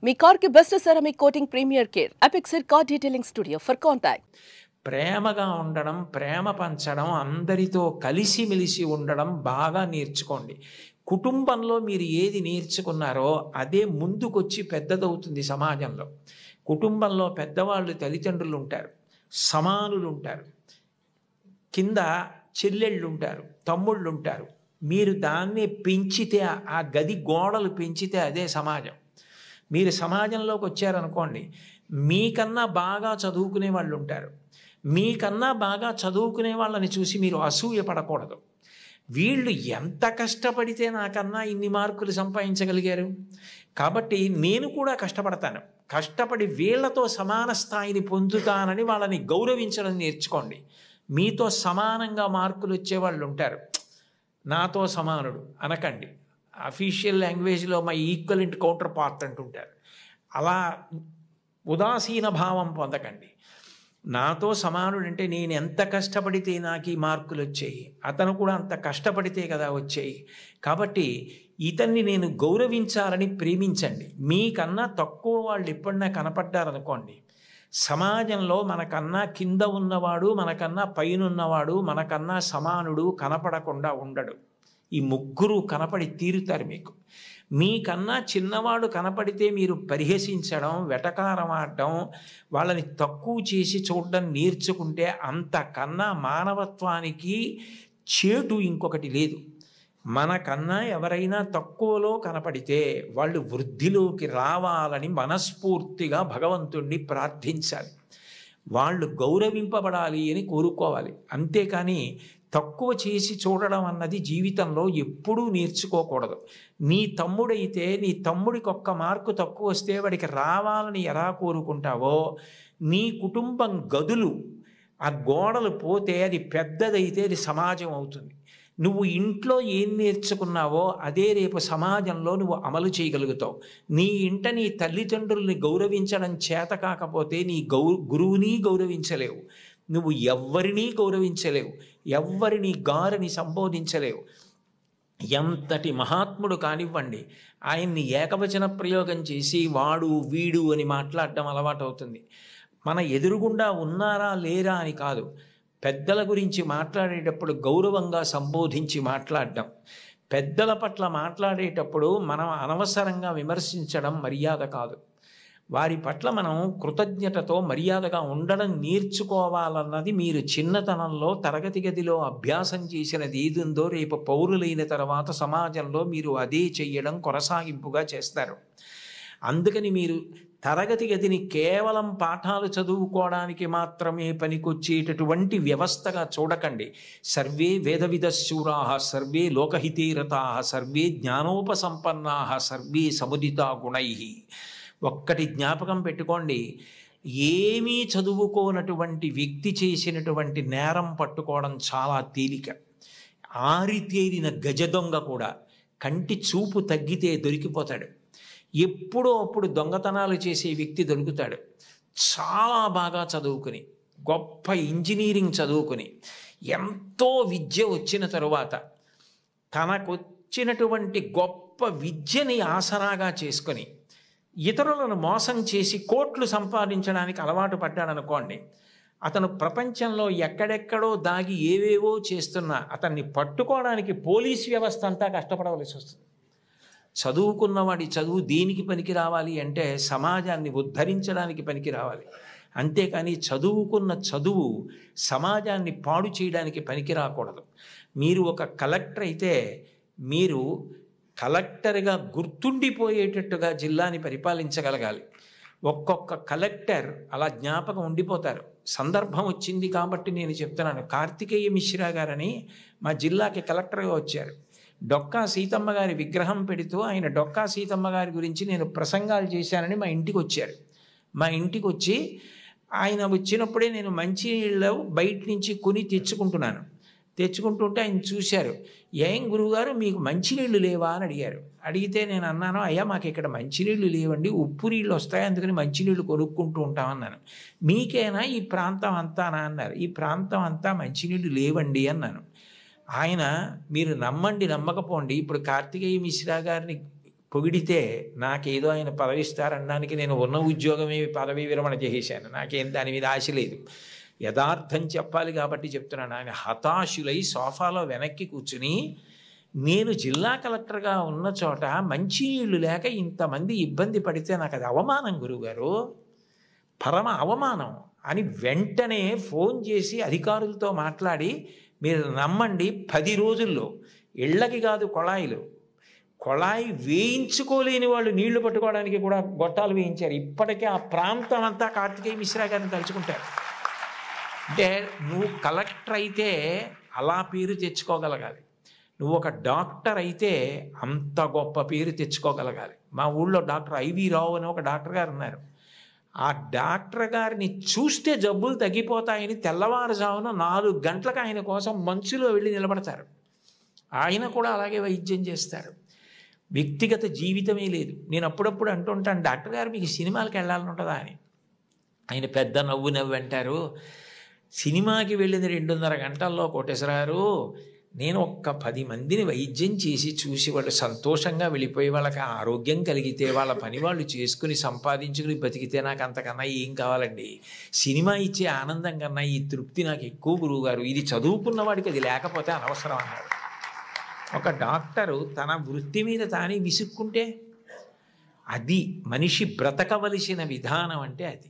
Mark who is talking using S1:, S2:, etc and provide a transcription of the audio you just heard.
S1: మీ car కి best ceramic coating premier care Apexer car detailing studio for contact.
S2: ప్రేమగా ఉండడం, ప్రేమ పంచడం, అందరితో కలిసిమెలిసి ఉండడం బాగా నేర్చుకోండి. కుటుంబంలో మీరు ఏది నేర్చుకున్నారో అదే ముందుకొచ్చి పెద్దదవుతుంది సమాజంలో. కుటుంబంలో పెద్దవాళ్ళు తల్లిదండ్రులు ఉంటారు, సమానులు ఉంటారు, కింద చెల్లెళ్ళు ఉంటారు, తమ్ముళ్ళు ఉంటారు. మీరు దాన్ని పెంచితే, ఆ గది గోడలు పెంచితే అదే సమాజం. మీరు సమాజంలోకి వచ్చారనుకోండి, మీకన్నా బాగా చదువుకునే వాళ్ళు ఉంటారు. మీకన్నా బాగా చదువుకునే వాళ్ళని చూసి మీరు అసూయ పడకూడదు. వీళ్ళు ఎంత కష్టపడితే నాకన్నా ఇన్ని మార్కులు సంపాదించగలిగారు, కాబట్టి నేను కూడా కష్టపడతాను, కష్టపడి వీళ్లతో సమాన స్థాయిని పొందుతానని వాళ్ళని గౌరవించడం నేర్చుకోండి. మీతో సమానంగా మార్కులు వచ్చేవాళ్ళు ఉంటారు, నాతో సమానుడు అనకండి. అఫీషియల్ లాంగ్వేజ్లో మై ఈక్వలెంట్ కౌంటర్ పార్ట్ అంటుంటారు. అలా ఉదాసీన భావం పొందకండి. నాతో సమానుడు అంటే నేను ఎంత కష్టపడితే నాకు ఈ మార్కులు వచ్చాయి, అతను కూడా అంత కష్టపడితే కదా వచ్చాయి, కాబట్టి ఇతన్ని నేను గౌరవించాలని ప్రేమించండి. మీకన్నా తక్కువ వాళ్ళు ఎప్పుడన్నా కనపడ్డారనుకోండి, సమాజంలో మనకన్నా కింద ఉన్నవాడు, మనకన్నా పైన ఉన్నవాడు, మనకన్నా సమానుడు కనపడకుండా ఉండడు. ఈ ముగ్గురు కనపడి తీరుతారు మీకు. మీకన్నా చిన్నవాడు కనపడితే మీరు పరిహసించడం, వెటకారం ఆడడం, వాళ్ళని తక్కువ చేసి చూడడం నేర్చుకుంటే అంతకన్నా మానవత్వానికి చేటు ఇంకొకటి లేదు. మనకన్నా ఎవరైనా తక్కువలో కనపడితే వాళ్ళు వృద్ధిలోకి రావాలని మనస్ఫూర్తిగా భగవంతుణ్ణి ప్రార్థించాలి. వాళ్ళు గౌరవింపబడాలి అని కోరుకోవాలి. అంతేకాని తక్కువ చేసి చూడడం అన్నది జీవితంలో ఎప్పుడూ నేర్చుకోకూడదు. నీ తమ్ముడైతే నీ తమ్ముడికి ఒక్క మార్కు తక్కువ వస్తే వాడికి రావాలని ఎలా కోరుకుంటావో, నీ కుటుంబం గదులు ఆ గోడలు పోతే అది పెద్దదైతే అది సమాజం అవుతుంది. నువ్వు ఇంట్లో ఏం నేర్చుకున్నావో అదే రేపు సమాజంలో నువ్వు అమలు చేయగలుగుతావు. నీ ఇంట నీ తల్లిదండ్రుల్ని గౌరవించడం చేత కాకపోతే నీ గురువుని గౌరవించలేవు, నువ్వు ఎవ్వరినీ గౌరవించలేవు, ఎవ్వరిని గారిని సంబోధించలేవు. ఎంతటి మహాత్ముడు కానివ్వండి, ఆయన్ని ఏకవచన ప్రయోగం చేసి వాడు వీడు అని మాట్లాడడం అలవాటు అవుతుంది. మన ఎదురుగుండా ఉన్నారా లేరా అని కాదు, పెద్దల గురించి మాట్లాడేటప్పుడు గౌరవంగా సంబోధించి మాట్లాడడం. పెద్దల పట్ల మాట్లాడేటప్పుడు మనం అనవసరంగా విమర్శించడం మర్యాద కాదు. వారి పట్ల మనం కృతజ్ఞతతో మర్యాదగా ఉండడం నేర్చుకోవాలన్నది మీరు చిన్నతనంలో తరగతి గదిలో అభ్యాసం చేసినది ఏదుందో రేపు పౌరులైన తర్వాత సమాజంలో మీరు అదే చెయ్యడం కొనసాగింపుగా చేస్తారు. అందుకని మీరు తరగతి గదిని కేవలం పాఠాలు చదువుకోవడానికి మాత్రమే పనికొచ్చేటటువంటి వ్యవస్థగా చూడకండి. సర్వే వేదవిదశూరా, సర్వే లోకహితే రతా, సర్వే జ్ఞానోపసంపన్నా, సర్వే సముదితా గుణై. ఒక్కటి జ్ఞాపకం పెట్టుకోండి, ఏమీ చదువుకోనటువంటి వ్యక్తి చేసినటువంటి నేరం పట్టుకోవడం చాలా తేలిక. ఆరితేరిన గజదొంగ కూడా కంటి చూపు తగ్గితే దొరికిపోతాడు. ఎప్పుడో అప్పుడు దొంగతనాలు చేసే వ్యక్తి దొరుకుతాడు. చాలా బాగా చదువుకుని, గొప్ప ఇంజనీరింగ్ చదువుకుని, ఎంతో విద్య వచ్చిన తరువాత తనకొచ్చినటువంటి గొప్ప విద్యని ఆసరాగా చేసుకొని ఇతరులను మోసం చేసి కోట్లు సంపాదించడానికి అలవాటు పడ్డాడనుకోండి, అతను ప్రపంచంలో ఎక్కడెక్కడో దాగి ఏవేవో చేస్తున్నా అతన్ని పట్టుకోవడానికి పోలీస్ వ్యవస్థ అంతా కష్టపడవలసి వస్తుంది. చదువుకున్నవాడి చదువు దేనికి పనికి రావాలి అంటే సమాజాన్ని ఉద్ధరించడానికి పనికి రావాలి. అంతేకాని చదువుకున్న చదువు సమాజాన్ని పాడు చేయడానికి పనికి రాకూడదు. మీరు ఒక కలెక్టర్ అయితే మీరు కలెక్టర్గా గుర్తుండిపోయేటట్టుగా జిల్లాని పరిపాలించగలగాలి. ఒక్కొక్క కలెక్టర్ అలా జ్ఞాపకం ఉండిపోతారు. సందర్భం వచ్చింది కాబట్టి నేను చెప్తున్నాను. కార్తికేయ మిశ్రా గారని మా జిల్లాకి కలెక్టర్గా వచ్చారు. డొక్కా సీతమ్మ గారి విగ్రహం పెడుతూ ఆయన డొక్కా సీతమ్మ గారి గురించి నేను ప్రసంగాలు చేశానని మా ఇంటికి వచ్చారు. మా ఇంటికి వచ్చి ఆయన వచ్చినప్పుడే నేను మంచినీళ్ళు బయట నుంచి కొని తెచ్చుకుంటుంటే ఆయన చూశారు. ఏం గురువుగారు మీకు మంచినీళ్ళు లేవా అని అడిగారు. అడిగితే నేను అన్నాను, అయ్యా మాకు ఇక్కడ మంచినీళ్ళు లేవండి, ఉప్పు నీళ్ళు వస్తాయి, అందుకని మంచినీళ్ళు కొనుక్కుంటూ ఉంటామన్నాను. మీకేనా ఈ ప్రాంతం అంతానా అన్నారు. ఈ ప్రాంతం అంతా మంచినీళ్ళు లేవండి అన్నాను. ఆయన మీరు నమ్మండి నమ్మకపోండి, ఇప్పుడు కార్తికేయ మిశ్రా గారిని పొగిడితే నాకేదో ఆయన పదవి ఇస్తారనడానికి నేను ఉన్న ఉద్యోగమే పదవి విరమణ చేసేసాను, నాకేం దాని మీద ఆశ లేదు. యథార్థం చెప్పాలి కాబట్టి చెప్తున్నాను. ఆయన హతాశులై సోఫాలో వెనక్కి కూర్చుని, నేను జిల్లా కలెక్టర్గా ఉన్న చోట మంచినీళ్ళు లేక ఇంతమంది ఇబ్బంది పడితే నాకు అది అవమానం గురువుగారు, పరమ అవమానం అని వెంటనే ఫోన్ చేసి అధికారులతో మాట్లాడి, మీరు నమ్మండి 10 రోజుల్లో ఇళ్ళకి కాదు కొళాయి వేయించుకోలేని వాళ్ళు నీళ్లు పట్టుకోవడానికి కూడా గొట్టాలు వేయించారు. ఇప్పటికే ఆ ప్రాంతం అంతా కార్తికేయ మిశ్రా గారిని తలుచుకుంటారు. అంటే నువ్వు కలెక్టర్ అయితే అలా పేరు తెచ్చుకోగలగాలి, నువ్వు ఒక డాక్టర్ అయితే అంత గొప్ప పేరు తెచ్చుకోగలగాలి. మా ఊళ్ళో డాక్టర్ ఐవి రావు అని ఒక డాక్టర్ గారు ఉన్నారు. ఆ డాక్టర్ గారిని చూస్తే జబ్బులు తగ్గిపోతాయని తెల్లవారుజామున 4 గంటలకు ఆయన కోసం మంచులో వెళ్ళి నిలబడతారు. ఆయన కూడా అలాగే వైద్యం చేస్తారు. వ్యక్తిగత జీవితమే లేదు. నేను అప్పుడప్పుడు అంటుంటాను, డాక్టర్ గారు మీకు సినిమాలకు వెళ్ళాలని ఉంటుందా అని. ఆయన పెద్ద నవ్వు అంటారు, సినిమాకి వెళ్ళిన 2.5 గంటల్లో కోటేశ్వరారు, నేను ఒక్క 10 మందిని వైద్యం చేసి చూసి వాళ్ళు సంతోషంగా వెళ్ళిపోయి వాళ్ళకి ఆరోగ్యం కలిగితే వాళ్ళ పని వాళ్ళు చేసుకుని సంపాదించుకుని బతికితే నాకు అంతకన్నా ఏం కావాలండి. సినిమా ఇచ్చే ఆనందం కన్నా ఈ తృప్తి నాకు ఎక్కువ గురువుగారు, ఇది చదువుకున్న వాడికి అది లేకపోతే అనవసరం అన్నారు. ఒక డాక్టరు తన వృత్తి మీద తానే విసుక్కుంటే అది మనిషి బ్రతకవలసిన విధానం అంటే అది.